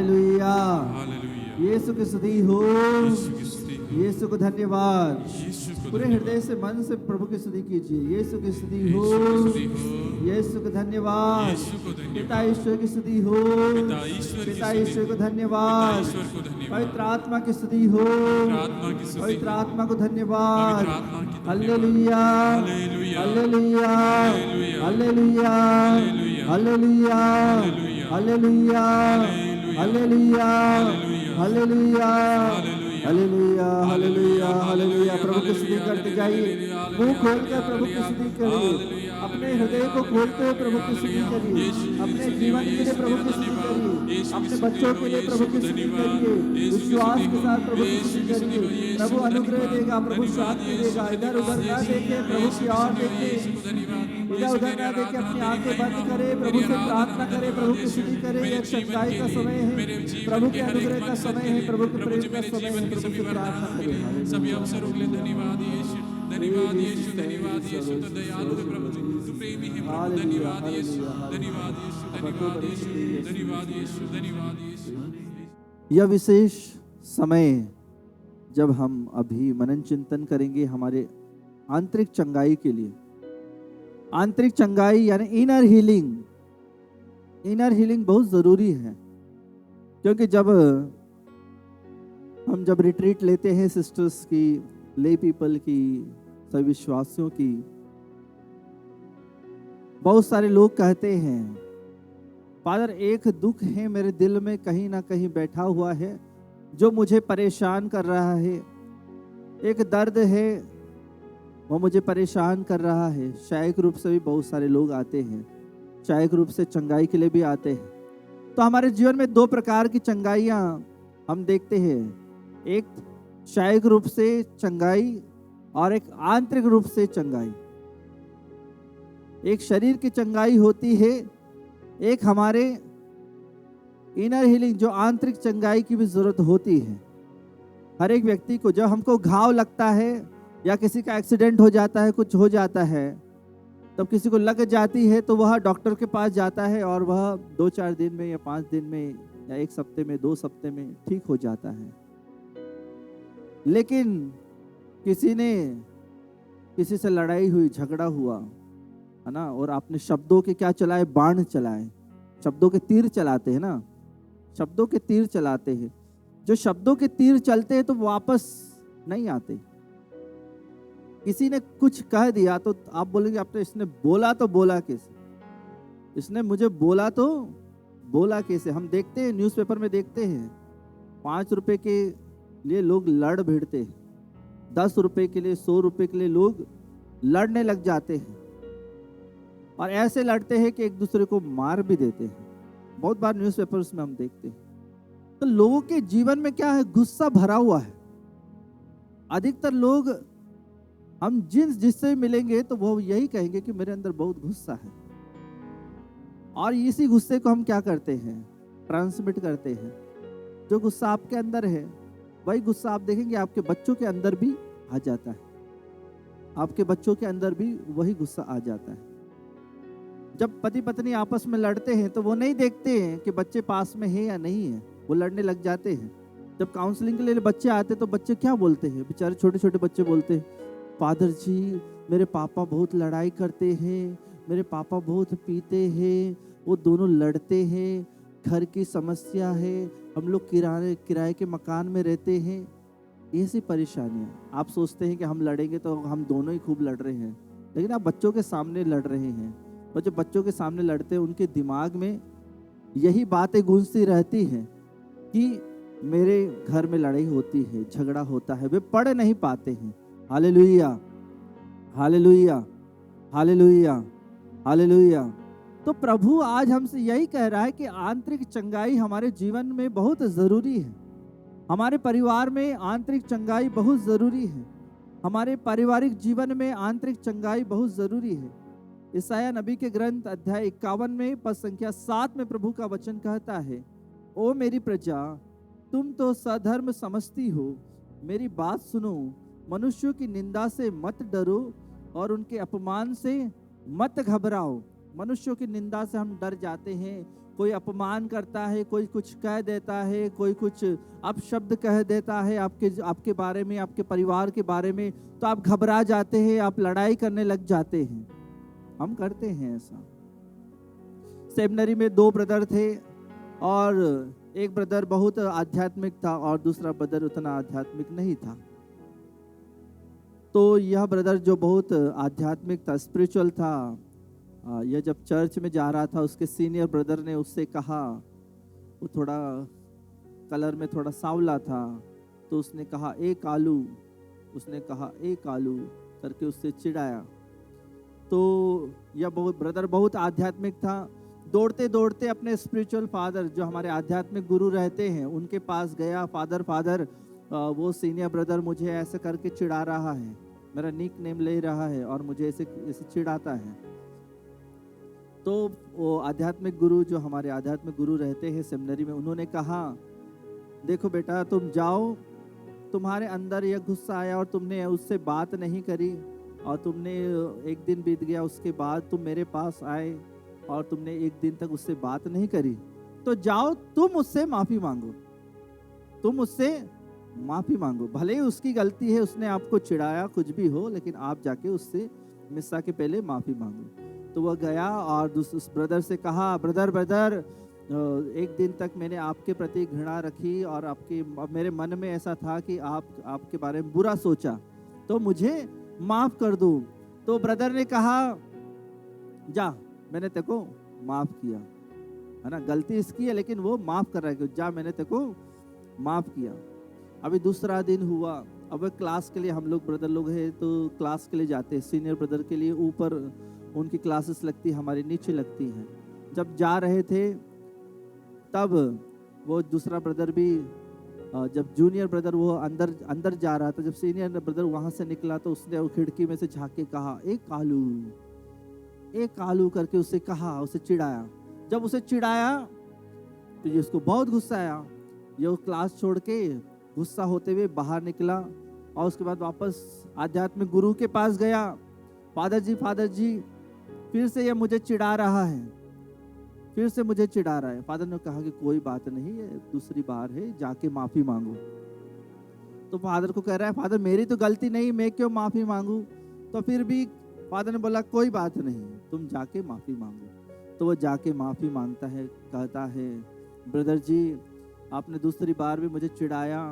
Hallelujah, hallelujah. यीशु की स्तुति हो, यीशु की स्तुति हो, यीशु को धन्यवाद। यीशु को पूरे धन्यवाद। हृदय से मन से प्रभु की स्तुति कीजिए। यीशु की स्तुति हो, यीशु की स्तुति हो, यीशु को धन्यवाद। यीशु को पिता धन्यवाद। ईश्वर की स्तुति हो, पिता ईश्वर की पिता स्तुति ईश्वर को हो, धन्यवाद। पिता ईश्वर को धन्यवाद। पवित्र आत्मा की स्तुति हो, पवित्र आत्मा की स्तुति पवित्र हो, आत्मा को धन्यवाद। पवित्र आत्मा की धन्यवाद। Hallelujah, hallelujah, hallelujah, hallelujah, hallelujah, hallelujah, hallelujah, hallelujah, hallelujah, hallelujah, hallelujah, hallelujah, hallelujah. प्रभु की स्तुति करते जाइए, मुंह खोलकर प्रभु की स्तुति करिए। अपने हृदय को खोलते हुए प्रभु की स्तुति करिए। अपने जीवन के लिए प्रभु की स्तुति करिए। अपने बच्चों के लिए प्रभु की स्तुति करिए। विश्वास के साथ प्रभु की स्तुति करिए। प्रभु अनुग्रह देगा, प्रभु शांति देगा। इधर उधर ना देखे, प्रभु की ओर देखे। इधर उधर ना देखे, अपनी आंखें बंद करे, प्रभु से प्रार्थना करे, प्रभु की स्तुति करे। यह सच्चाई का समय है, प्रभु के अनुग्रह का समय है, प्रभु के प्रेम का समय है। प्रभु से प्रार्थना करें। सभी अवसरों के लिए धन्यवाद यीशु, धन्यवाद यीशु, धन्यवाद यीशु। तो दयालु है प्रभु जी, तू प्रेमी है प्रभु। धन्यवाद यीशु, धन्यवाद यीशु, धन्यवाद यीशु, धन्यवाद यीशु, धन्यवाद यीशु। यह विशेष समय जब हम अभी मनन चिंतन करेंगे हमारे आंतरिक चंगाई के लिए। आंतरिक चंगाई यानी इनर हीलिंग। इनर हीलिंग बहुत जरूरी है, क्योंकि जब रिट्रीट लेते हैं सिस्टर्स की, ले पीपल की, सभी विश्वासियों की, बहुत सारे लोग कहते हैं फादर एक दुख है मेरे दिल में कहीं ना कहीं बैठा हुआ है जो मुझे परेशान कर रहा है। एक दर्द है वो मुझे परेशान कर रहा है। शारीरिक रूप से भी बहुत सारे लोग आते हैं, शारीरिक रूप से चंगाई के लिए भी आते हैं। तो हमारे जीवन में दो प्रकार की चंगाइयाँ हम देखते हैं, एक शारीरिक रूप से चंगाई और एक आंतरिक रूप से चंगाई। एक शरीर की चंगाई होती है, एक हमारे इनर हीलिंग जो आंतरिक चंगाई की भी जरूरत होती है। हर एक व्यक्ति को जब हमको घाव लगता है या किसी का एक्सीडेंट हो जाता है, कुछ हो जाता है, तब किसी को लग जाती है तो वह डॉक्टर के पास जाता है और वह 2-4 दिन में या 5 दिन में या 1 हफ्ते में 2 हफ्ते में ठीक हो जाता है। लेकिन किसी से लड़ाई हुई, झगड़ा हुआ है ना, और आपने शब्दों के क्या चलाए, बाण चलाए, शब्दों के तीर चलाते हैं ना, शब्दों के तीर चलाते हैं। जो शब्दों के तीर चलते हैं तो वापस नहीं आते। किसी ने कुछ कह दिया तो आप बोलेंगे आपने, इसने बोला तो बोला कैसे, इसने मुझे बोला तो बोला कैसे। हम देखते हैं, न्यूज़पेपर में देखते हैं, 5 रुपए के लिए लोग लड़ भिड़ते हैं, 10 रुपए के लिए, 100 रुपए के लिए लोग लड़ने लग जाते हैं, और ऐसे लड़ते हैं कि एक दूसरे को मार भी देते हैं। बहुत बार न्यूज़पेपर्स में हम देखते हैं। तो लोगों के जीवन में क्या है, गुस्सा भरा हुआ है। अधिकतर लोग हम जिससे मिलेंगे तो वो यही कहेंगे कि मेरे अंदर बहुत गुस्सा है, और इसी गुस्से को हम क्या करते हैं, ट्रांसमिट करते हैं। जो गुस्सा आपके अंदर है वही गुस्सा आप देखेंगे आपके बच्चों के अंदर भी आ जाता है, आपके बच्चों के अंदर भी वही गुस्सा आ जाता है। जब पति पत्नी आपस में लड़ते हैं तो वो नहीं देखते हैं कि बच्चे पास में है या नहीं है, वो लड़ने लग जाते हैं। जब काउंसलिंग के लिए बच्चे आते तो बच्चे क्या बोलते हैं, बेचारे छोटे छोटे बच्चे बोलते हैं, फादर जी मेरे पापा बहुत लड़ाई करते हैं, मेरे पापा बहुत पीते हैं, वो दोनों लड़ते हैं, घर की समस्या है, हम लोग किराए के मकान में रहते हैं। ऐसी परेशानियाँ। आप सोचते हैं कि हम लड़ेंगे तो हम दोनों ही खूब लड़ रहे हैं, लेकिन आप बच्चों के सामने लड़ रहे हैं, और जो बच्चों के सामने लड़ते हैं उनके दिमाग में यही बातें गूंजती रहती हैं कि मेरे घर में लड़ाई होती है, झगड़ा होता है, वे पढ़ नहीं पाते हैं। Hallelujah, hallelujah, hallelujah, hallelujah. तो प्रभु आज हमसे यही कह रहा है कि आंतरिक चंगाई हमारे जीवन में बहुत ज़रूरी है। हमारे परिवार में आंतरिक चंगाई बहुत ज़रूरी है, हमारे पारिवारिक जीवन में आंतरिक चंगाई बहुत ज़रूरी है। यशायाह नबी के ग्रंथ अध्याय 51 में पद संख्या 7 में प्रभु का वचन कहता है, ओ मेरी प्रजा तुम तो सधर्म समझती हो, मेरी बात सुनो, मनुष्यों की निंदा से मत डरो और उनके अपमान से मत घबराओ। मनुष्यों की निंदा से हम डर जाते हैं, कोई अपमान करता है, कोई कुछ कह देता है, कोई कुछ अपशब्द कह देता है आपके बारे में, आपके परिवार के बारे में, तो आप घबरा जाते हैं, आप लड़ाई करने लग जाते हैं। हम करते हैं ऐसा। सेमिनरी में 2 ब्रदर थे और एक ब्रदर बहुत आध्यात्मिक था और दूसरा ब्रदर उतना आध्यात्मिक नहीं था। तो यह ब्रदर जो बहुत आध्यात्मिक था, स्पिरिचुअल था, यह जब चर्च में जा रहा था, उसके सीनियर ब्रदर ने उससे कहा, वो थोड़ा कलर में थोड़ा सांवला था, तो उसने कहा ए कालू, उसने कहा ए कालू करके उससे चिढ़ाया। तो यह ब्रदर बहुत आध्यात्मिक था। दौड़ते दौड़ते अपने स्पिरिचुअल फादर जो हमारे आध्यात्मिक गुरु रहते हैं उनके पास गया। फादर वो सीनियर ब्रदर मुझे ऐसे करके चिढ़ा रहा है, मेरा निक नेम ले रहा है और मुझे ऐसे चिढ़ाता है। तो वो आध्यात्मिक गुरु जो हमारे आध्यात्मिक गुरु रहते हैं सेमिनरी में, उन्होंने कहा देखो बेटा, तुम जाओ, तुम्हारे अंदर यह गुस्सा आया और तुमने उससे बात नहीं करी और तुमने एक दिन बीत गया, उसके बाद तुम मेरे पास आए और तुमने एक दिन तक उससे बात नहीं करी, तो जाओ तुम उससे माफी मांगो, तुम उससे माफी मांगो। भले ही उसकी गलती है, उसने आपको चिढ़ाया, कुछ भी हो, लेकिन आप जाके उससे मिस्सा के पहले माफी मांगो। तो वह गया और उस ब्रदर से कहा, ब्रदर एक दिन तक मैंने आपके प्रति घृणा रखी और मेरे मन में ऐसा था कि आपके बारे में बुरा सोचा, तो मुझे माफ कर दो। तो ब्रदर ने कहा जा, मैंने तेरे को माफ किया, है ना, गलती इसकी है लेकिन वो माफ कर रहा है, जा मैंने तेरे को माफ किया। अभी दूसरा दिन हुआ, अब क्लास के लिए हम लोग ब्रदर लोग हैं तो क्लास के लिए जाते हैं। सीनियर ब्रदर के लिए ऊपर उनकी क्लासेस लगती, हमारी नीचे लगती हैं। जब जा रहे थे तब वो दूसरा ब्रदर भी, जब जूनियर ब्रदर वो अंदर जा रहा था, जब सीनियर ब्रदर वहां से निकला तो उसने वो खिड़की में से झांक के कहा ए कालू करके उससे कहा, उसे चिढ़ाया। जब उसे चिढ़ाया तो ये उसको बहुत गुस्सा आया। ये वो क्लास छोड़ के गुस्सा होते हुए बाहर निकला और उसके बाद वापस आध्यात्मिक गुरु के पास गया। फादर जी फिर से ये मुझे चिढ़ा रहा है, फिर से मुझे चिढ़ा रहा है। फादर ने कहा कि कोई बात नहीं है, दूसरी बार है, जाके माफी मांगो। तो फादर को कह रहा है, फादर मेरी तो गलती नहीं, मैं क्यों माफी मांगू? तो फिर भी फादर ने बोला कोई बात नहीं, तुम जाके माफी मांगो। तो वो जाके माफी मांगता है, कहता है ब्रदर जी आपने दूसरी बार भी मुझे चिढ़ाया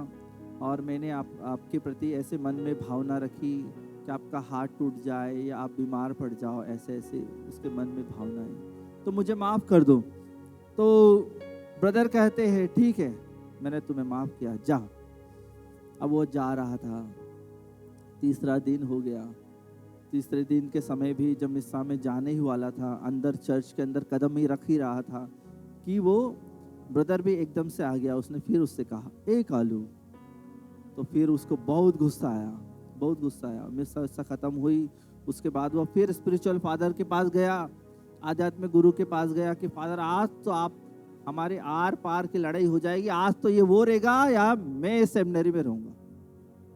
और मैंने आपके प्रति ऐसे मन में भावना रखी कि आपका हाथ टूट जाए या आप बीमार पड़ जाओ, ऐसे उसके मन में भावना है, तो मुझे माफ़ कर दो। तो ब्रदर कहते हैं ठीक है, मैंने तुम्हें माफ़ किया, जा। अब वो जा रहा था, तीसरा दिन हो गया। तीसरे दिन के समय भी जब मिस्सा में जाने ही वाला था, अंदर चर्च के अंदर कदम ही रख ही रहा था कि वो ब्रदर भी एकदम से आ गया। उसने फिर उससे कहा ए कालू। तो फिर उसको बहुत गुस्सा आया। मिस्सा खत्म हुई, उसके बाद वो फिर स्पिरिचुअल फादर के पास गया, आध्यात्मिक गुरु के पास गया कि फादर आज तो आप हमारे आर पार की लड़ाई हो जाएगी, आज तो ये वो रहेगा या मैं सेमिनरी में रहूंगा,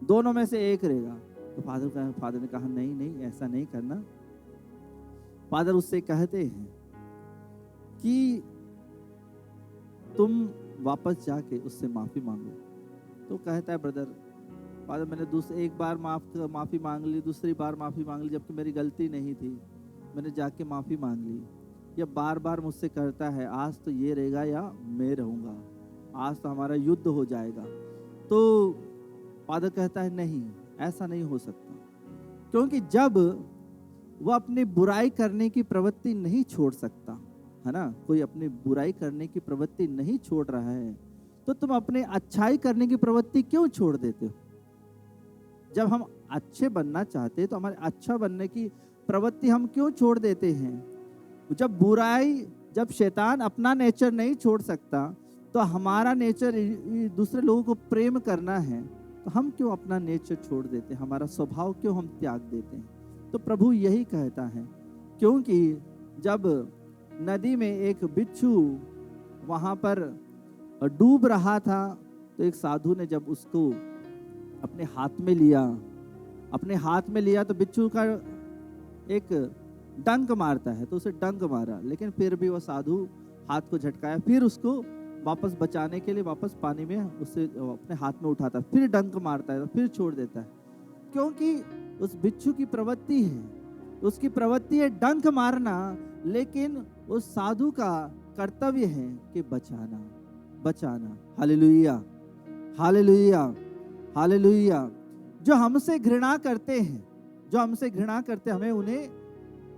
दोनों में से एक रहेगा। तो फादर ने कहा नहीं ऐसा नहीं करना। फादर उससे कहते हैं कि तुम वापस जाके उससे माफी मांगो। तो कहता है ब्रदर, फादर मैंने एक बार माफी मांग ली, दूसरी बार माफी मांग ली, जबकि मेरी गलती नहीं थी, मैंने जाके माफी मांग ली। या बार बार मुझसे कहता है आज तो ये रहेगा या मैं रहूंगा, आज तो हमारा युद्ध हो जाएगा। तो फादर कहता है नहीं, ऐसा नहीं हो सकता, क्योंकि जब वह अपनी बुराई करने की प्रवृत्ति नहीं छोड़ सकता है ना, कोई अपनी बुराई करने की प्रवृत्ति नहीं छोड़ रहा है, तो तुम अपने अच्छाई करने की प्रवृत्ति क्यों छोड़ देते हो? जब हम अच्छे बनना चाहते हैं तो हमारे अच्छा बनने की प्रवृत्ति हम क्यों छोड़ देते हैं? जब शैतान अपना नेचर नहीं छोड़ सकता, तो हमारा नेचर दूसरे लोगों को प्रेम करना है, तो हम क्यों अपना नेचर छोड़ देते हैं? हमारा स्वभाव क्यों हम त्याग देते हैं? तो प्रभु यही कहता है, क्योंकि जब नदी में एक बिच्छू वहां पर डूब रहा था, तो एक साधु ने जब उसको अपने हाथ में लिया तो बिच्छू का एक डंक मारता है, तो उसे डंक मारा, लेकिन फिर भी वो साधु हाथ को झटकाया, फिर उसको वापस बचाने के लिए वापस पानी में उसे अपने हाथ में उठाता है, फिर डंक मारता है, फिर छोड़ देता है, क्योंकि उस बिच्छू की प्रवृत्ति है, उसकी प्रवृत्ति है डंक मारना, लेकिन उस साधु का कर्तव्य है कि बचाना, बचाना। Hallelujah, hallelujah, hallelujah. जो हमसे घृणा करते हैं, जो हमसे घृणा करते हैं, हमें उन्हें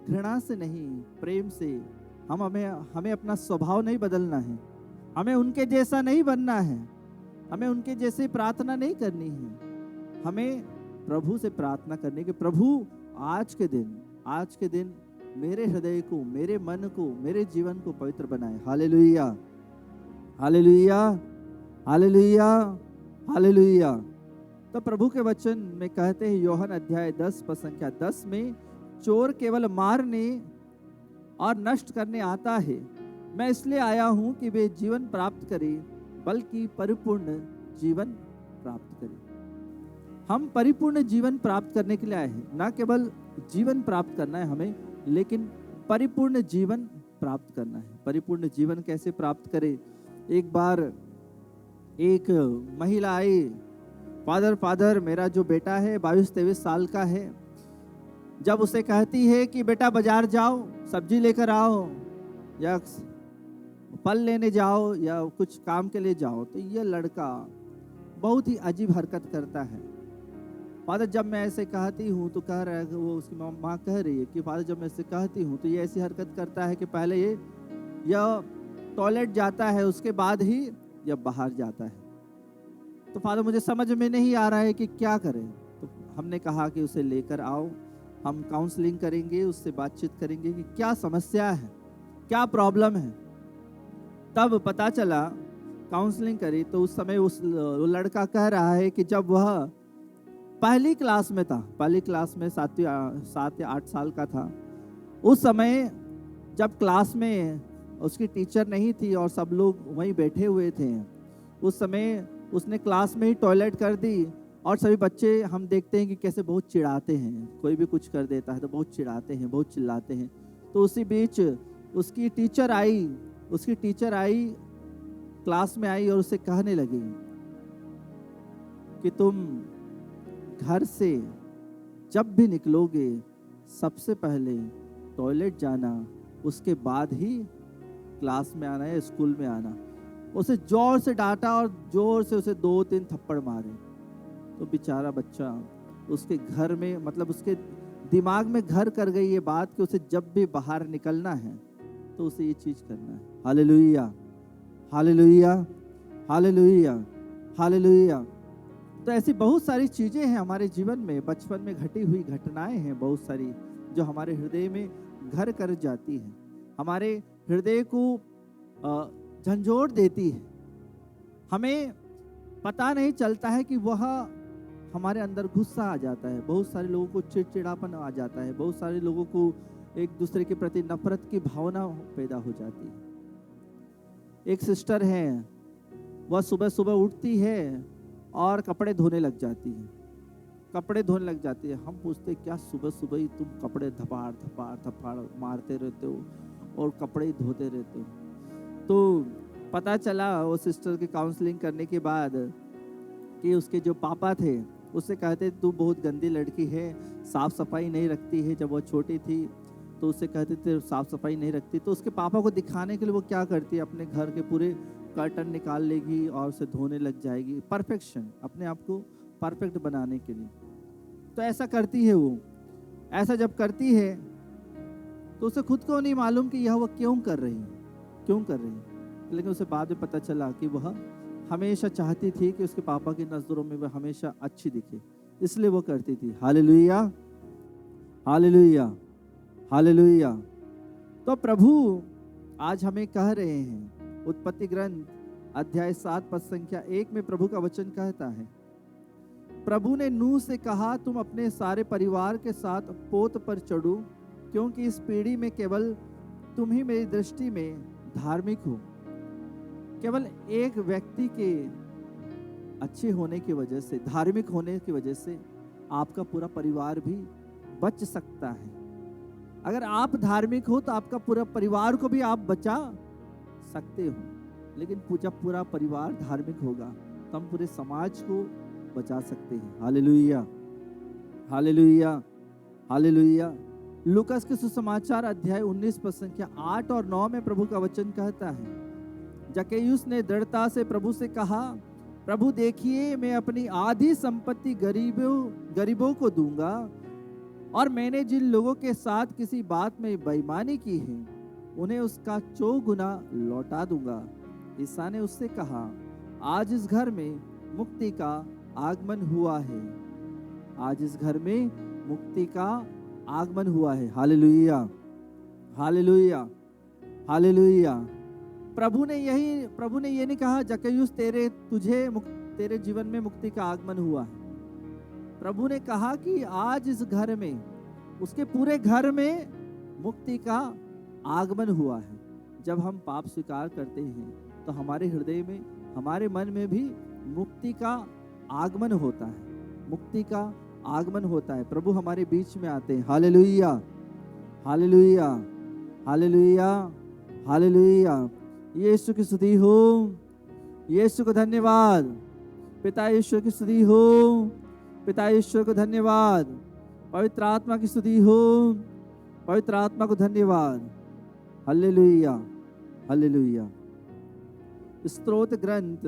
घृणा से नहीं, प्रेम से, हमें अपना स्वभाव नहीं बदलना है, हमें उनके जैसा नहीं बनना है, हमें उनके जैसे प्रार्थना नहीं करनी है, हमें प्रभु से प्रार्थना करने के, प्रभु आज के दिन मेरे हृदय को, मेरे मन को, मेरे जीवन को पवित्र बनाए। Hallelujah, hallelujah, hallelujah, hallelujah. तो प्रभु के वचन में कहते हैं यूहन्ना अध्याय 10 पद संख्या 10 में, चोर केवल मारने और नष्ट करने आता है, मैं इसलिए आया हूं कि वे जीवन प्राप्त करें, बल्कि परिपूर्ण जीवन प्राप्त करें। हम परिपूर्ण जीवन प्राप्त करने के लिए आए हैं, ना केवल जीवन प्राप्त करना है हमें, लेकिन परिपूर्ण जीवन प्राप्त करना है। परिपूर्ण जीवन कैसे प्राप्त करें? एक बार एक महिला आई, फादर मेरा जो बेटा है 22-23 साल का है, जब उसे कहती है कि बेटा बाजार जाओ, सब्जी लेकर आओ, या फल लेने जाओ, या कुछ काम के लिए जाओ, तो ये लड़का बहुत ही अजीब हरकत करता है। फादर जब मैं ऐसे कहती हूँ तो कह रहा है, वो उसकी माँ कह रही है कि फादर जब मैं ऐसे कहती हूँ तो ये ऐसी हरकत करता है कि पहले ये टॉयलेट जाता है, उसके बाद ही यह बाहर जाता है। तो फादर मुझे समझ में नहीं आ रहा है कि क्या करें। तो हमने कहा कि उसे लेकर आओ, हम काउंसलिंग करेंगे, उससे बातचीत करेंगे कि क्या समस्या है, क्या प्रॉब्लम है। तब पता चला, काउंसलिंग करी तो उस समय वो लड़का कह रहा है कि जब वह पहली क्लास में था, पहली क्लास में 7 या 8 साल का था, उस समय जब क्लास में उसकी टीचर नहीं थी और सब लोग वहीं बैठे हुए थे, उस समय उसने क्लास में ही टॉयलेट कर दी। और सभी बच्चे हम देखते हैं कि कैसे बहुत चिढ़ाते हैं, कोई भी कुछ कर देता है तो बहुत चिढ़ाते हैं, बहुत चिल्लाते हैं। तो उसी बीच उसकी टीचर आई, क्लास में आई और उसे कहने लगी कि तुम घर से जब भी निकलोगे सबसे पहले टॉयलेट जाना, उसके बाद ही क्लास में आना या स्कूल में आना। उसे जोर से डांटा और जोर से उसे 2-3 थप्पड़ मारे। तो बेचारा बच्चा, उसके घर में, मतलब उसके दिमाग में घर कर गई ये बात कि उसे जब भी बाहर निकलना है तो उसे ये चीज करना है। Hallelujah, hallelujah, hallelujah, hallelujah. तो ऐसी बहुत सारी चीजें हैं हमारे जीवन में, बचपन में घटी हुई घटनाएं हैं बहुत सारी, जो हमारे हृदय में घर कर जाती है, हमारे हृदय को झंझोड़ देती है। हमें पता नहीं चलता है कि वह हमारे अंदर गुस्सा आ जाता है, बहुत सारे लोगों को चिड़चिड़ापन आ जाता है, बहुत सारे लोगों को एक दूसरे के प्रति नफरत की भावना पैदा हो जाती है। एक सिस्टर है, वह सुबह सुबह उठती है और कपड़े धोने लग जाती है, कपड़े धोने लग जाती है। हम पूछते क्या सुबह सुबह ही तुम कपड़े धपाड़ धपाड़ धपाड़ मारते रहते हो और कपड़े धोते रहते हो। तो पता चला वो सिस्टर की काउंसलिंग करने के बाद कि उसके जो पापा थे उससे कहते तू बहुत गंदी लड़की है, साफ सफाई नहीं रखती है। जब वो छोटी थी तो उससे कहते थे साफ सफाई नहीं रखती। तो उसके पापा को दिखाने के लिए वो क्या करती है, अपने घर के पूरे कर्टन निकाल लेगी और उसे धोने लग जाएगी, परफेक्शन, अपने आप को परफेक्ट बनाने के लिए। तो ऐसा करती है वो। ऐसा जब करती है तो उसे खुद को नहीं मालूम कि यह वो क्यों कर रही है, लेकिन उसे बाद में पता चला कि वह हमेशा चाहती थी कि उसके पापा की नजरों में वह हमेशा अच्छी दिखे, इसलिए वो करती थी। Hallelujah, hallelujah, hallelujah. तो प्रभु आज हमें कह रहे हैं, उत्पत्ति ग्रंथ अध्याय 7 पद संख्या 1 में प्रभु का वचन कहता है, प्रभु ने नूह से कहा तुम अपने सारे परिवार के साथ पोत पर चढ़ो, क्योंकि इस पीढ़ी में केवल तुम ही मेरी दृष्टि में धार्मिक हो। केवल एक व्यक्ति के अच्छे होने की वजह से, धार्मिक होने की वजह से आपका पूरा परिवार भी बच सकता है। अगर आप धार्मिक हो तो आपका पूरा परिवार को भी आप बचा सकते हो, लेकिन जब पूरा परिवार धार्मिक होगा तो हम पूरे समाज को बचा सकते हैं। Hallelujah, hallelujah, hallelujah. लूकास के सुसमाचार अध्याय 19 पद संख्या 8 और 9 में प्रभु का वचन कहता है, जक्कैयुस ने दृढ़ता से प्रभु से कहा, प्रभु देखिए, मैं अपनी आधी संपत्ति गरीबों को दूंगा, और मैंने जिन लोगों के साथ किसी बात में बेईमानी की है उन्हें उसका 4 गुना लौटा दूंगा। ईसा ने उससे कहा, आज इस घर में मुक्ति का आगमन हुआ है। आज इस घर में मुक्ति का आगमन हुआ है। Hallelujah, hallelujah, hallelujah. प्रभु ने ये नहीं कहा जक्कैयुस तेरे जीवन में मुक्ति का आगमन हुआ है। प्रभु ने कहा कि आज इस घर में, उसके पूरे घर में मुक्ति का आगमन हुआ है। जब हम पाप स्वीकार करते हैं तो हमारे हृदय में, हमारे मन में भी मुक्ति का आगमन होता है, मुक्ति का आगमन होता है। प्रभु हमारे बीच में आते हैं। Hallelujah, hallelujah, hallelujah, hallelujah. यीशु की स्तुति हो, यीशु को धन्यवाद, पिता ईश्वर की स्तुति हो, पिता ईश्वर को धन्यवाद, पवित्र आत्मा की स्तुति हो, पवित्र आत्मा को धन्यवाद। Hallelujah, hallelujah. स्तोत्र ग्रंथ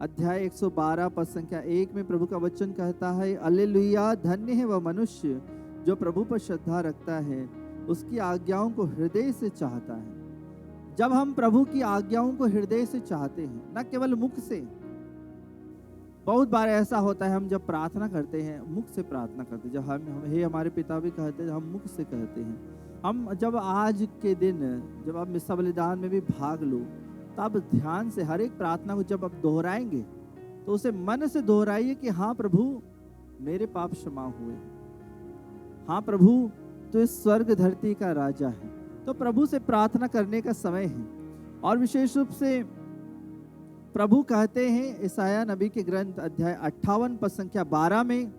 अध्याय 112 पद संख्या 1 में प्रभु का वचन कहता है, हालेलुया, धन्य है वह मनुष्य जो प्रभु पर श्रद्धा रखता है, उसकी आज्ञाओं को हृदय से चाहता है। जब हम प्रभु की आज्ञाओं को हृदय से चाहते हैं, न केवल मुख से। बहुत बार ऐसा होता है, हम जब प्रार्थना करते हैं मुख से प्रार्थना करते हैं, जब हम हे हमारे पिता भी कहते हैं, हम मुख से कहते हैं। हम जब आज के दिन जब आप मिस्सा बलिदान में भी भाग लो, तब ध्यान से हर एक प्रार्थना को जब आप दोहराएंगे तो उसे मन से दोहराइए कि हाँ प्रभु, मेरे पाप क्षमा हुए। हाँ प्रभु, तो इस स्वर्ग धरती का राजा है। तो प्रभु से प्रार्थना करने का समय है। और विशेष रूप से प्रभु कहते हैं यशायाह नबी के ग्रंथ अध्याय 58 पद संख्या 12 में,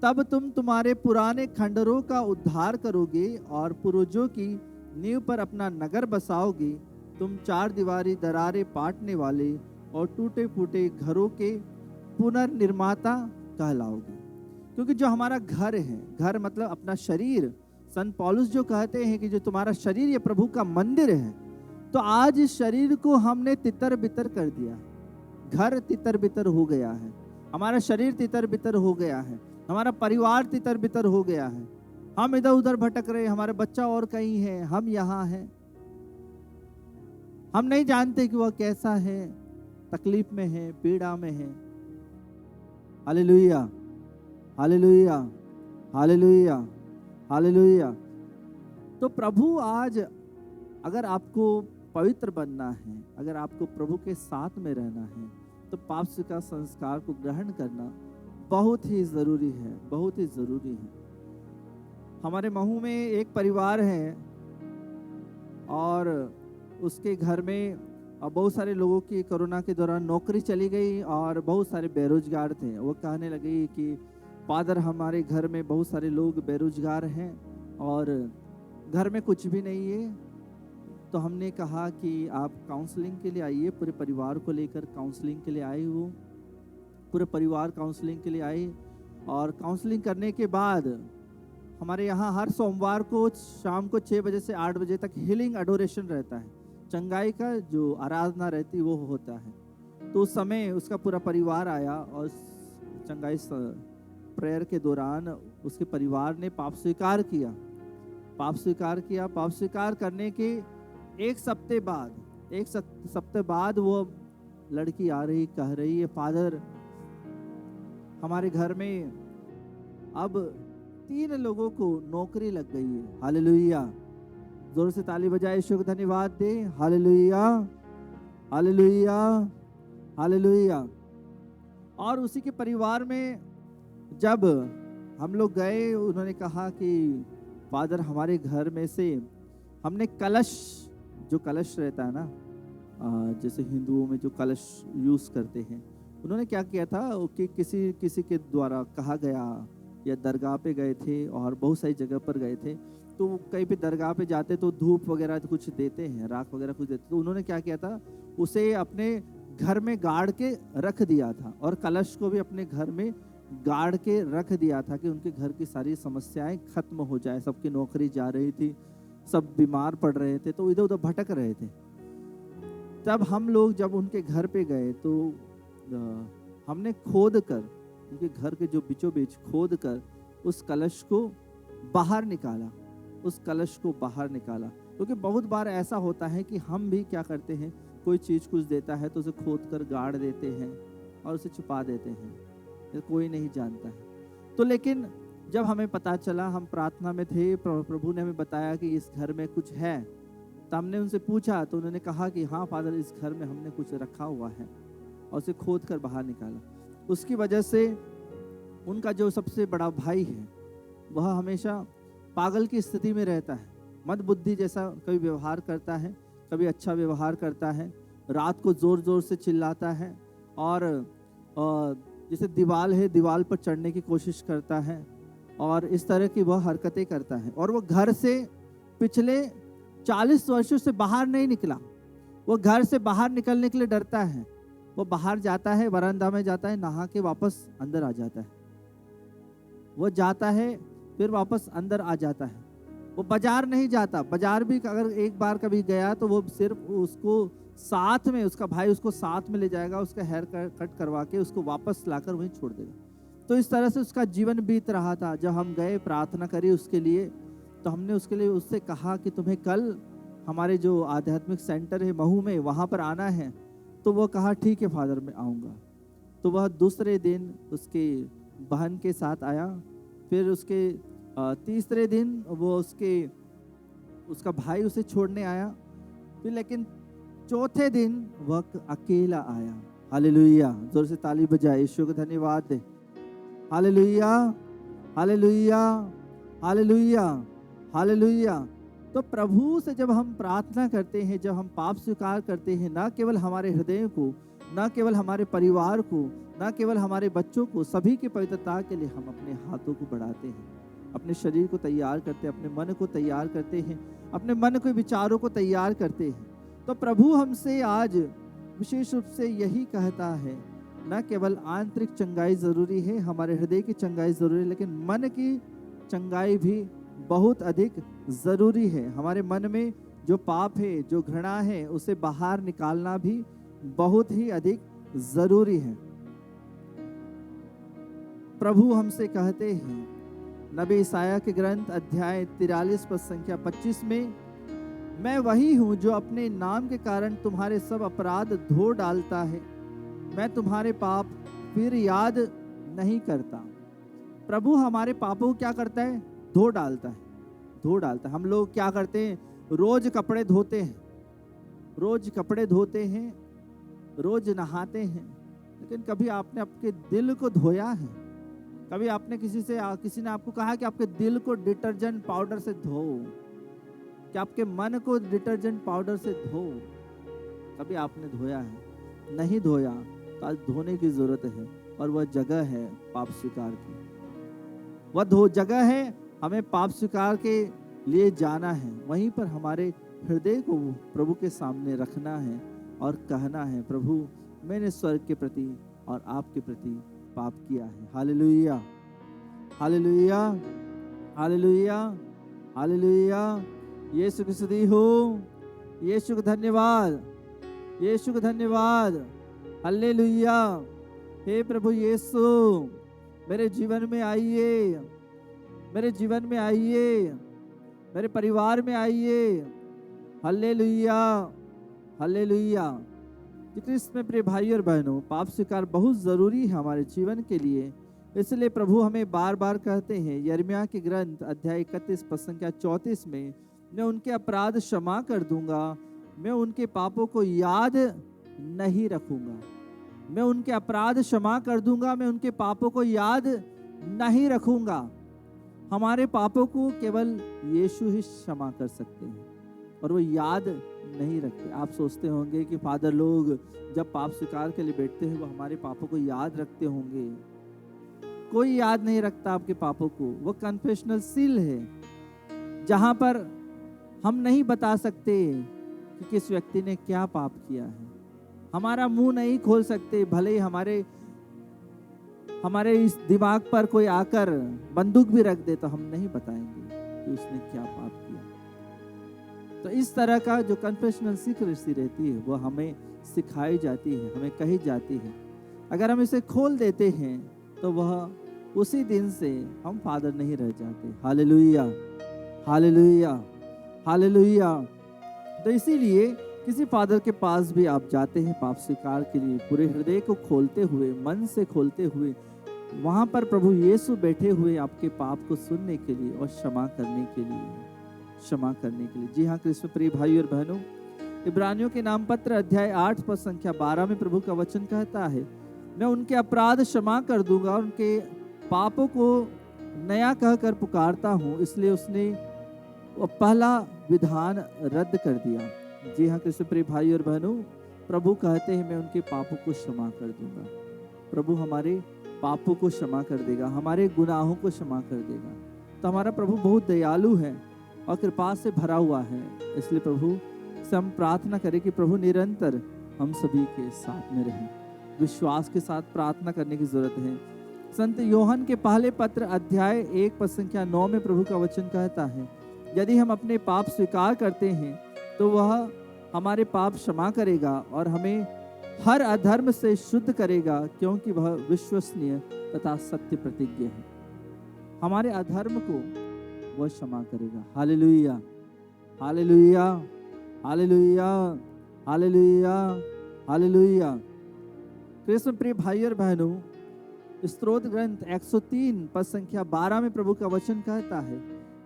तब तुम तुम्हारे पुराने खंडरों का उद्धार करोगे और पूर्वजों की नींव पर अपना नगर बसाओगे। तुम 4 दीवारी दरारें पाटने वाले और टूटे फूटे घरों के पुनर्निर्माता कहलाओगे। क्योंकि जो हमारा घर है, घर मतलब अपना शरीर, संत पौलुस जो कहते हैं कि जो तुम्हारा शरीर ये प्रभु का मंदिर है, तो आज इस शरीर को हमने तितर बितर कर दिया। घर तितर बितर हो गया है, हमारा शरीर तितर बितर हो गया है, हमारा परिवार तितर बितर हो गया है। हम इधर उधर भटक रहे, हमारे बच्चा और कहीं है, हम यहाँ हैं। हम नहीं जानते कि वह कैसा है, तकलीफ में है, पीड़ा में है। Hallelujah, hallelujah, hallelujah, hallelujah. तो प्रभु आज, अगर आपको पवित्र बनना है, अगर आपको प्रभु के साथ में रहना है, तो पाप का संस्कार को ग्रहण करना बहुत ही जरूरी है, बहुत ही जरूरी है। हमारे महू में एक परिवार है और उसके घर में बहुत सारे लोगों की कोरोना के दौरान नौकरी चली गई और बहुत सारे बेरोजगार थे। वो कहने लगे कि फादर, हमारे घर में बहुत सारे लोग बेरोजगार हैं और घर में कुछ भी नहीं है। तो हमने कहा कि आप काउंसलिंग के लिए आइए। पूरे परिवार को लेकर काउंसलिंग के लिए आए, वो पूरे परिवार काउंसलिंग के लिए आए। और काउंसलिंग करने के बाद हमारे यहाँ हर सोमवार को शाम को 6 बजे से 8 बजे तक हीलिंग एडोरेशन रहता है, चंगाई का जो आराधना रहती वो होता है। तो उस समय उसका पूरा परिवार आया और चंगाई प्रेयर के दौरान उसके परिवार ने पाप स्वीकार किया। पाप स्वीकार किया। पाप स्वीकार करने के एक सप्ताह बाद वो लड़की आ रही, कह रही है, फादर हमारे घर में अब 3 लोगों को नौकरी लग गई है। हालेलुया, जोर से ताली बजाए, ईश्वर को धन्यवाद दे। Hallelujah, hallelujah, hallelujah. और उसी के परिवार में जब हम लोग गए, उन्होंने कहा कि फादर हमारे घर में से हमने कलश, जो कलश रहता है ना, जैसे हिंदुओं में जो कलश यूज करते हैं, उन्होंने क्या किया था कि किसी के द्वारा कहा गया या दरगाह पे गए थे और बहुत सारी जगह पर गए थे, तो वो कहीं पे दरगाह पे जाते तो धूप वगैरह तो कुछ देते हैं, राख वगैरह कुछ देते, तो उन्होंने क्या किया था, उसे अपने घर में गाड़ के रख दिया था, और कलश को भी अपने घर में गाड़ के रख दिया था कि उनके घर की सारी समस्याएं खत्म हो जाए। सबकी नौकरी जा रही थी, सब बीमार पड़ रहे थे, तो इधर उधर भटक रहे थे। तब हम लोग जब उनके घर पे गए तो हमने खोद कर, उनके घर के जो बीचों बीच खोद कर उस कलश को बाहर निकाला, उस कलश को बाहर निकाला। क्योंकि बहुत बार ऐसा होता है कि हम भी क्या करते हैं, कोई चीज़ कुछ देता है तो उसे खोद कर गाड़ देते हैं और उसे छुपा देते हैं, कोई नहीं जानता है। तो लेकिन जब हमें पता चला, हम प्रार्थना में थे, प्रभु ने हमें बताया कि इस घर में कुछ है, तो हमने उनसे पूछा, तो उन्होंने कहा कि हाँ फादर, इस घर में हमने कुछ रखा हुआ है, और उसे खोद कर बाहर निकाला। उसकी वजह से उनका जो सबसे बड़ा भाई है वह हमेशा पागल की स्थिति में रहता है, मंदबुद्धि जैसा कभी व्यवहार करता है, कभी अच्छा व्यवहार करता है, रात को जोर जोर से चिल्लाता है, और जैसे दीवार है, दीवार पर चढ़ने की कोशिश करता है, और इस तरह की वह हरकतें करता है। और वो घर से पिछले 40 वर्षों से बाहर नहीं निकला, वो घर से बाहर निकलने के लिए डरता है। वो बाहर जाता है, बरामदा में जाता है, नहा के वापस अंदर आ जाता है, वो जाता है फिर वापस अंदर आ जाता है। वो बाजार नहीं जाता, बाजार भी अगर एक बार कभी गया तो वो सिर्फ उसको साथ में, उसका भाई उसको साथ में ले जाएगा, उसका हेयर कट करवा के उसको वापस लाकर वहीं छोड़ देगा। तो इस तरह से उसका जीवन बीत रहा था। जब हम गए, प्रार्थना करी उसके लिए, तो हमने उसके लिए उससे कहा कि तुम्हें कल हमारे जो आध्यात्मिक सेंटर है महू में, वहाँ पर आना है। तो वो कहा ठीक है फादर, मैं आऊँगा। तो वह दूसरे दिन उसके बहन के साथ आया, फिर उसके तीसरे दिन वो उसका भाई उसे छोड़ने आया, फिर लेकिन चौथे दिन वह अकेला आया। हालेलुया, जोर से ताली बजाए, यीशु को धन्यवाद दे। Hallelujah, hallelujah, hallelujah, hallelujah. तो प्रभु से जब हम प्रार्थना करते हैं, जब हम पाप स्वीकार करते हैं, ना केवल हमारे हृदय को, ना केवल हमारे परिवार को, ना केवल हमारे बच्चों को, सभी की पवित्रता के लिए हम अपने हाथों को बढ़ाते हैं, अपने शरीर को तैयार करते हैं, अपने मन को तैयार करते हैं, अपने मन के विचारों को तैयार करते हैं। तो प्रभु हमसे आज विशेष रूप से यही कहता है, न केवल आंतरिक चंगाई जरूरी है, हमारे हृदय की चंगाई जरूरी है, लेकिन मन की चंगाई भी बहुत अधिक जरूरी है। हमारे मन में जो पाप है, जो घृणा है, उसे बाहर निकालना भी बहुत ही अधिक जरूरी है। प्रभु हमसे कहते हैं नबी ईसाया के ग्रंथ अध्याय 43 पद संख्या 25 में, मैं वही हूं जो अपने नाम के कारण तुम्हारे सब अपराध धो डालता है, मैं तुम्हारे पाप फिर याद नहीं करता। प्रभु हमारे पापों को क्या करता है? धो डालता है, धो डालता है। हम लोग क्या करते हैं? रोज कपड़े धोते हैं, रोज कपड़े धोते हैं, रोज नहाते हैं, लेकिन कभी आपने आपके दिल को धोया है? कभी आपने किसी ने आपको कहा कि आपके दिल को डिटर्जेंट पाउडर से धो, कि आपके मन को डिटर्जेंट पाउडर से धो? कभी आपने धोया है? नहीं धोया तो आज धोने की जरूरत है, और वह जगह है पाप स्वीकार की। वह जगह है हमें पाप स्वीकार के लिए जाना है, वहीं पर हमारे हृदय को प्रभु के सामने रखना है और कहना है, प्रभु मैंने स्वर्ग के प्रति और आपके प्रति पाप किया है। Hallelujah, hallelujah, hallelujah, hallelujah. यीशु की स्तुति हो, यीशु को धन्यवाद, यीशु को धन्यवाद। हालेलुया। हे प्रभु यीशु, मेरे जीवन में आइए, मेरे जीवन में आइए, मेरे परिवार में आइए। Hallelujah, hallelujah. क्रिस्त में प्रिय भाई और बहनों, पाप स्वीकार बहुत जरूरी है हमारे जीवन के लिए। इसलिए प्रभु हमें बार बार कहते हैं, यिर्मयाह के ग्रंथ अध्याय 31 पद संख्या 34 में, मैं उनके अपराध क्षमा कर दूंगा, मैं उनके पापों को याद नहीं रखूंगा। मैं उनके अपराध क्षमा कर दूंगा, मैं उनके पापों को याद नहीं रखूंगा। हमारे पापों को केवल यीशु ही क्षमा कर सकते हैं, और वो याद नहीं रखते। आप सोचते होंगे कि फादर लोग जब पाप स्वीकार के लिए बैठते हैं वो हमारे पापों को याद रखते होंगे। कोई याद नहीं रखता आपके पापों को, वो कन्फेशनल सील है। जहां पर हम नहीं बता सकते कि किस व्यक्ति ने क्या पाप किया है। हमारा मुंह नहीं खोल सकते, भले ही हमारे इस दिमाग पर कोई आकर बंदूक भी रख दे तो हम नहीं बताएंगे कि उसने क्या पाप किया। तो इस तरह का जो कन्फेशनल सीक्रेसी रहती है वो हमें सिखाई जाती है, हमें कही जाती है। अगर हम इसे खोल देते हैं तो वह उसी दिन से हम फादर नहीं रह जाते। Hallelujah, hallelujah, hallelujah. तो इसीलिए किसी फादर के पास भी आप जाते हैं पाप स्वीकार के लिए, पूरे हृदय को खोलते हुए, मन से खोलते हुए, वहां पर प्रभु यीशु बैठे हुए आपके पाप को सुनने के लिए और क्षमा करने के लिए। जी हाँ कृष्ण प्रिय भाई और बहनों, इब्रानियों के नाम पत्र अध्याय 8 पद संख्या 12 में प्रभु का वचन कहता है, मैं उनके अपराध क्षमा कर दूंगा और उनके पापों को नया कहकर पुकारता हूँ। इसलिए उसने पहला विधान रद्द कर दिया। जी हाँ कृष्ण प्रिय भाई और बहनों, प्रभु कहते हैं मैं उनके पापों को क्षमा कर दूंगा। प्रभु हमारे पापों को क्षमा कर देगा, हमारे गुनाहों को क्षमा कर देगा। तो हमारा प्रभु बहुत दयालु है और कृपा से भरा हुआ है। इसलिए प्रभु से हम प्रार्थना करें कि प्रभु निरंतर हम सभी के साथ में रहें। विश्वास के साथ प्रार्थना करने की जरूरत है। संत योहन के पहले पत्र अध्याय 1 पद संख्या 9 में प्रभु का वचन कहता है, यदि हम अपने पाप स्वीकार करते हैं तो वह हमारे पाप क्षमा करेगा और हमें हर अधर्म से शुद्ध करेगा, क्योंकि वह विश्वसनीय तथा सत्य प्रतिज्ञ है। हमारे अधर्म को वह क्षमा करेगा। Hallelujah, hallelujah, hallelujah, hallelujah, hallelujah. Krishna प्रिय भाई और बहनों, स्तोत्र ग्रंथ 103 पद संख्या 12 में प्रभु का वचन कहता है,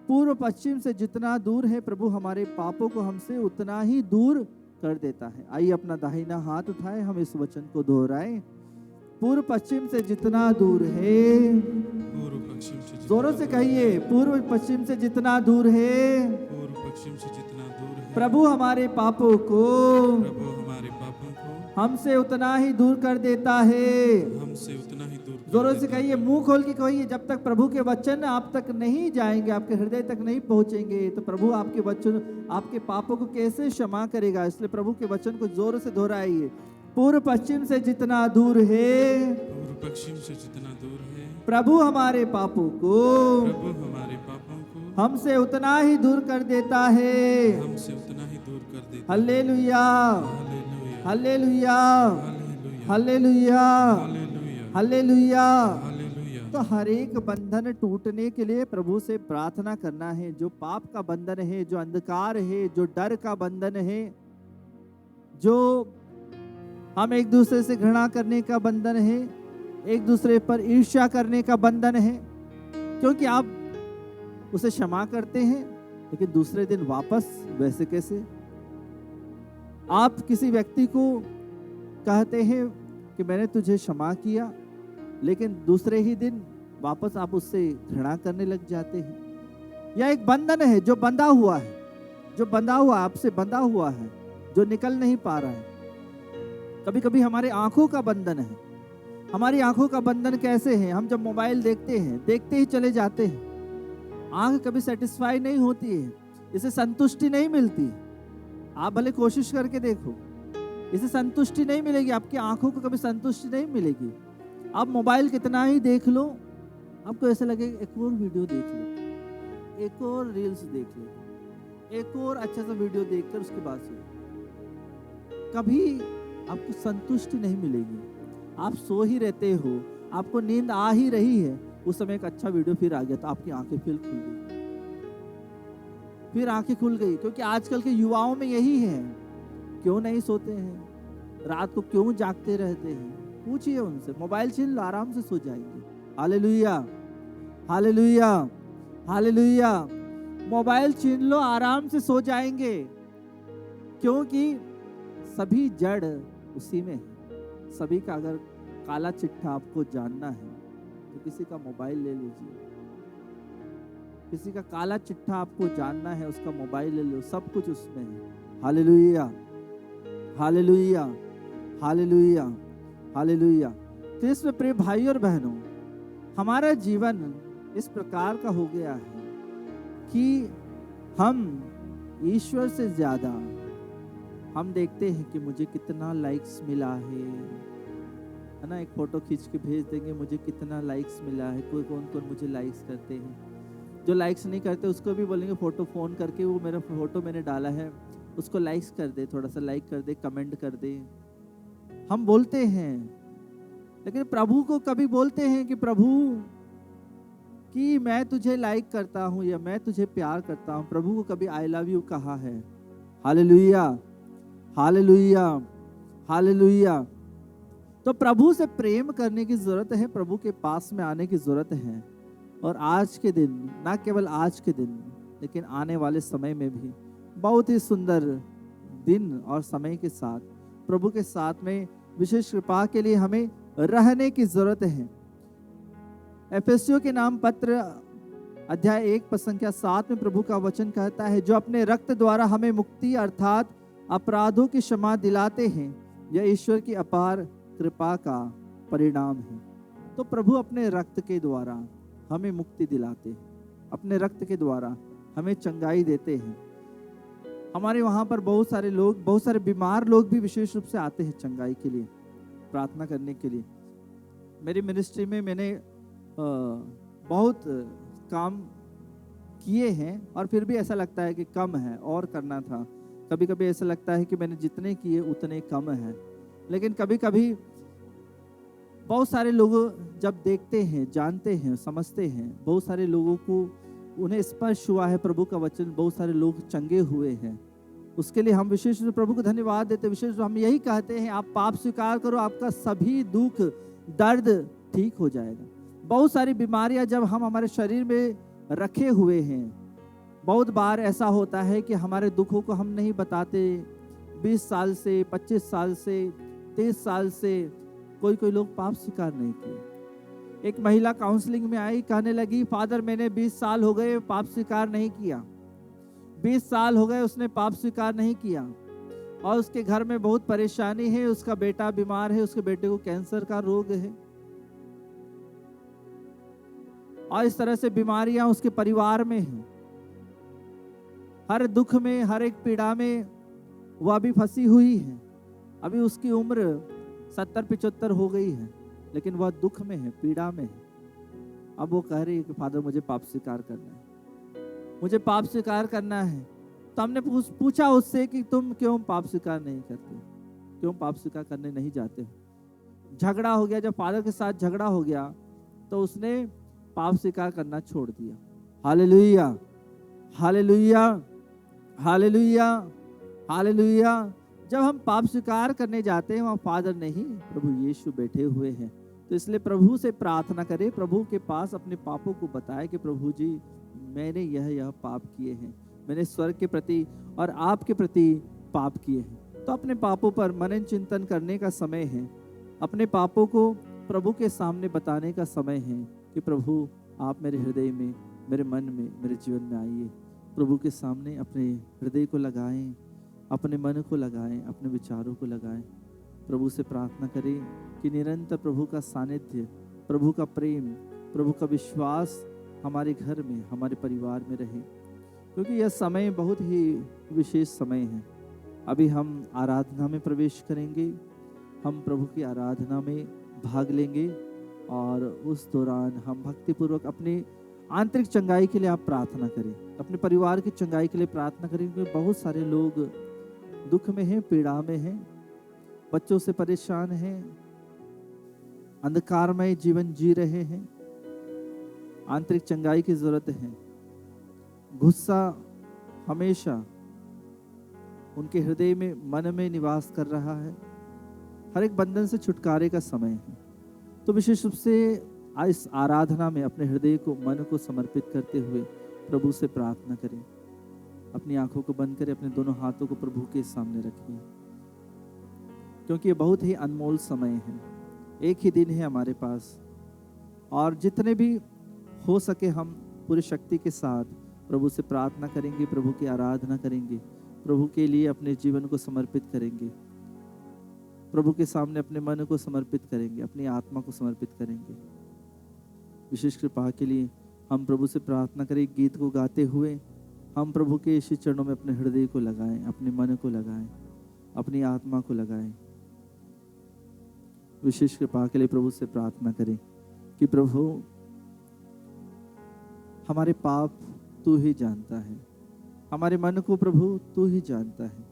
पूर्व पश्चिम से जितना दूर है प्रभु हमारे पापों को हमसे उतना ही दूर कर देता है। आइए अपना दाहिना हाथ उठाएं, हम इस वचन को दोहराएं। पूर्व पश्चिम से जितना दूर है, जोरों से कहिए, पूर्व पश्चिम से जितना दूर है, पूर्व पश्चिम से जितना दूर है प्रभु हमारे पापों को हमसे उतना ही दूर कर देता है। हमसे उतना ही दूर। जोरों से कहिए, मुंह खोल के कहिए, जब तक प्रभु के वचन आप तक नहीं जाएंगे, आपके हृदय तक नहीं पहुंचेंगे, तो प्रभु आपके वचन, आपके पापों को कैसे क्षमा करेगा। इसलिए प्रभु के वचन को जोर से दोहराइए। पूर्व पश्चिम से जितना दूर है, पूर्व पश्चिम से जितना दूर है प्रभु हमारे पापों को हमसे उतना ही दूर कर देता है। हमसे उतना ही दूर कर देता है। Hallelujah, hallelujah, hallelujah, hallelujah. तो हर एक बंधन टूटने के लिए प्रभु से प्रार्थना करना है। जो पाप का बंधन है, जो अंधकार है, जो डर का बंधन है, जो हम एक दूसरे से घृणा करने का बंधन है, एक दूसरे पर ईर्ष्या करने का बंधन है, क्योंकि आप उसे क्षमा करते हैं लेकिन दूसरे दिन वापस वैसे कैसे। आप किसी व्यक्ति को कहते हैं कि मैंने तुझे क्षमा किया, लेकिन दूसरे ही दिन वापस आप उससे घृणा करने लग जाते हैं। यह एक बंधन है जो बंधा हुआ है, जो बंधा हुआ, आपसे बंधा हुआ है, जो निकल नहीं पा रहा है। कभी कभी हमारे आंखों का बंधन है। हमारी आंखों का बंधन कैसे है? हम जब मोबाइल देखते हैं, देखते ही चले जाते हैं। आंख कभी सेटिस्फाई नहीं होती है, इसे संतुष्टि नहीं मिलती। आप भले कोशिश करके देखो, इसे संतुष्टि नहीं मिलेगी। आपकी आंखों को कभी संतुष्टि नहीं मिलेगी। आप मोबाइल कितना ही देख लो, आपको ऐसा लगेगा एक और वीडियो देख लो, एक और रील्स देख लो, एक और अच्छा सा वीडियो देखकर उसके बाद से कभी आपको संतुष्टि नहीं मिलेगी। आप सो ही रहते हो, आपको नींद आ ही रही है, उस समय एक अच्छा वीडियो फिर आ गया तो आपकी आंखें फिर खुल गई, फिर आंखें खुल गई। क्योंकि आजकल के युवाओं में यही है। क्यों नहीं सोते हैं, रात को क्यों जागते रहते हैं? पूछिए उनसे, मोबाइल छीन लो, आराम से सो जाएंगे। Hallelujah, hallelujah, hallelujah. मोबाइल छीन लो, आराम से सो जाएंगे, क्योंकि सभी जड़ उसी में है। सभी का अगर काला चिट्ठा आपको जानना है तो किसी का मोबाइल ले लीजिए। किसी का काला चिट्ठा आपको जानना है, उसका मोबाइल ले लो, सब कुछ उसमें है। Hallelujah, hallelujah, hallelujah, hallelujah. तो इसमें प्रिय भाई और बहनों, हमारा जीवन इस प्रकार का हो गया है कि हम ईश्वर से ज्यादा हम देखते हैं कि मुझे कितना लाइक्स मिला है ना। एक फोटो खींच के भेज देंगे, मुझे कितना लाइक्स मिला है। कोई कौन कौन मुझे लाइक्स करते हैं, जो लाइक्स नहीं करते उसको भी बोलेंगे फोटो फोन करके, वो मेरा फोटो मैंने डाला है उसको लाइक्स कर दे, थोड़ा सा लाइक कर दे, कमेंट कर दे। हम बोलते हैं, लेकिन प्रभु को कभी बोलते हैं कि प्रभु कि मैं तुझे लाइक करता हूं या मैं तुझे प्यार करता हूं? प्रभु को कभी आई लव यू कहा है? Hallelujah, hallelujah, hallelujah. तो प्रभु से प्रेम करने की जरूरत है, प्रभु के पास में आने की जरूरत है। और आज के दिन, ना केवल आज के दिन लेकिन आने वाले समय में भी बहुत ही सुंदर दिन और समय के साथ प्रभु के साथ में विशेष कृपा के लिए हमें रहने की जरूरत है। एफेसियों के नाम पत्र अध्याय 1 पद संख्या 7 में प्रभु का वचन कहता है, जो अपने रक्त द्वारा हमें मुक्ति अर्थात अपराधों की क्षमा दिलाते हैं, यह ईश्वर की अपार कृपा का परिणाम है। तो प्रभु अपने रक्त के द्वारा हमें मुक्ति दिलाते हैं, अपने रक्त के द्वारा हमें चंगाई देते हैं। हमारे वहां पर बहुत सारे लोग, बहुत सारे बीमार लोग भी विशेष रूप से आते हैं चंगाई के लिए, प्रार्थना करने के लिए। मेरी मिनिस्ट्री में मैंने बहुत काम किए हैं और फिर भी ऐसा लगता है कि कम है और करना था। कभी कभी ऐसा लगता है कि मैंने जितने किए उतने कम है। लेकिन कभी कभी बहुत सारे लोग जब देखते हैं, जानते हैं, समझते हैं, बहुत सारे लोगों को उन्हें स्पर्श हुआ है प्रभु का वचन, बहुत सारे लोग चंगे हुए हैं। उसके लिए हम विशेष रूप से प्रभु को धन्यवाद देते हैं। विशेष रूप हम यही कहते हैं, आप पाप स्वीकार करो, आपका सभी दुख दर्द ठीक हो जाएगा। बहुत सारी बीमारियां जब हम हमारे शरीर में रखे हुए हैं, बहुत बार ऐसा होता है कि हमारे दुखों को हम नहीं बताते। 20 साल से, 25 साल से, 30 साल से कोई लोग पाप स्वीकार नहीं किए। एक महिला काउंसलिंग में आई, कहने लगी, फादर मैंने 20 साल हो गए पाप स्वीकार नहीं किया। 20 साल हो गए उसने पाप स्वीकार नहीं किया और उसके घर में बहुत परेशानी है, उसका बेटा बीमार है, उसके बेटे को कैंसर का रोग है और इस तरह से बीमारियां उसके परिवार में हैं। हर दुख में, हर एक पीड़ा में वह अभी फंसी हुई है। अभी उसकी उम्र 70-75 हो गई है, लेकिन वह दुख में है, पीड़ा में है। अब वो कह रही है कि फादर मुझे पाप स्वीकार करना है, मुझे पाप स्वीकार करना है। तो हमने पूछा उससे कि तुम क्यों पाप स्वीकार नहीं करते, क्यों पाप स्वीकार करने नहीं जाते हो? झगड़ा हो गया, जब फादर के साथ झगड़ा हो गया तो उसने पाप स्वीकार करना छोड़ दिया। Hallelujah, hallelujah, hallelujah, hallelujah. जब हम पाप स्वीकार करने जाते हैं वहाँ फादर नहीं, प्रभु यीशु बैठे हुए हैं। तो इसलिए प्रभु से प्रार्थना करें, प्रभु के पास अपने पापों को बताए कि प्रभु जी मैंने यह पाप किए हैं, मैंने स्वर्ग के प्रति और आपके प्रति पाप किए हैं। तो अपने पापों पर मनन चिंतन करने का समय है, अपने पापों को प्रभु के सामने बताने का समय है कि प्रभु आप मेरे हृदय में, मेरे मन में, मेरे जीवन में आइए। प्रभु के सामने अपने हृदय को लगाएं, अपने मन को लगाएं, अपने विचारों को लगाएं। प्रभु से प्रार्थना करें कि निरंतर प्रभु का सानिध्य, प्रभु का प्रेम, प्रभु का विश्वास हमारे घर में, हमारे परिवार में रहे, क्योंकि यह समय बहुत ही विशेष समय है। अभी हम आराधना में प्रवेश करेंगे, हम प्रभु की आराधना में भाग लेंगे और उस दौरान हम भक्तिपूर्वक अपनी आंतरिक चंगाई के लिए आप प्रार्थना करें, अपने परिवार की चंगाई के लिए प्रार्थना करें, क्योंकि बहुत सारे लोग दुख में हैं, पीड़ा में हैं, बच्चों से परेशान हैं, अंधकारमय जीवन जी रहे हैं। आंतरिक चंगाई की जरूरत है। गुस्सा हमेशा उनके हृदय में, मन में निवास कर रहा है। हर एक बंधन से छुटकारे का समय है। तो विशेष रूप से इस आराधना में अपने हृदय को, मन को समर्पित करते हुए प्रभु से प्रार्थना करें। अपनी आंखों को बंद करें, अपने दोनों हाथों को प्रभु के सामने रखें, क्योंकि ये बहुत ही अनमोल समय है। एक ही दिन है हमारे पास और जितने भी हो सके हम पूरी शक्ति के साथ प्रभु से प्रार्थना करेंगे, प्रभु की आराधना करेंगे, प्रभु के लिए अपने जीवन को समर्पित करेंगे, प्रभु के सामने अपने मन को समर्पित करेंगे, अपनी आत्मा को समर्पित करेंगे। विशेष कृपा के लिए हम प्रभु से प्रार्थना करें गीत को गाते हुए। हम प्रभु के इसी चरणों में अपने हृदय को लगाएं, अपने मन को लगाएं, अपनी आत्मा को लगाएं। विशेष कृपा के लिए प्रभु से प्रार्थना करें कि प्रभु हमारे पाप तू ही जानता है, हमारे मन को प्रभु तू ही जानता है,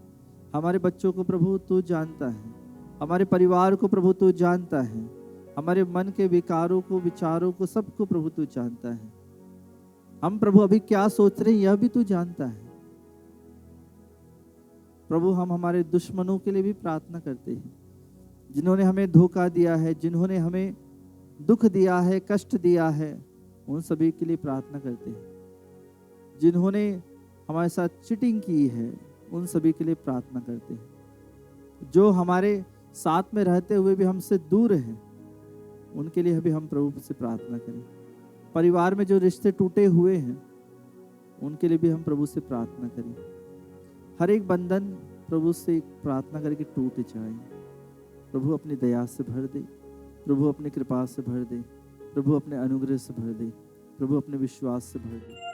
हमारे बच्चों को प्रभु तू जानता है, हमारे परिवार को प्रभु तू जानता है, हमारे मन के विकारों को, विचारों को, सबको प्रभु तू जानता है। हम प्रभु अभी क्या सोच रहे हैं यह भी तू जानता है। प्रभु हम हमारे दुश्मनों के लिए भी प्रार्थना करते हैं, जिन्होंने हमें धोखा दिया है, जिन्होंने हमें दुख दिया है, कष्ट दिया है, उन सभी के लिए प्रार्थना करते हैं। जिन्होंने हमारे साथ चीटिंग की है, उन सभी के लिए प्रार्थना करते हैं। जो हमारे साथ में रहते हुए भी हमसे दूर हैं, उनके लिए भी हम प्रभु से प्रार्थना करें। परिवार में जो रिश्ते टूटे हुए हैं, उनके लिए भी हम प्रभु से प्रार्थना करें। हर एक बंधन प्रभु से प्रार्थना करके टूट जाए। प्रभु अपनी दया से भर दे, प्रभु अपनी कृपा से भर दे, प्रभु अपने अनुग्रह से भर दे, प्रभु अपने विश्वास से भर दे।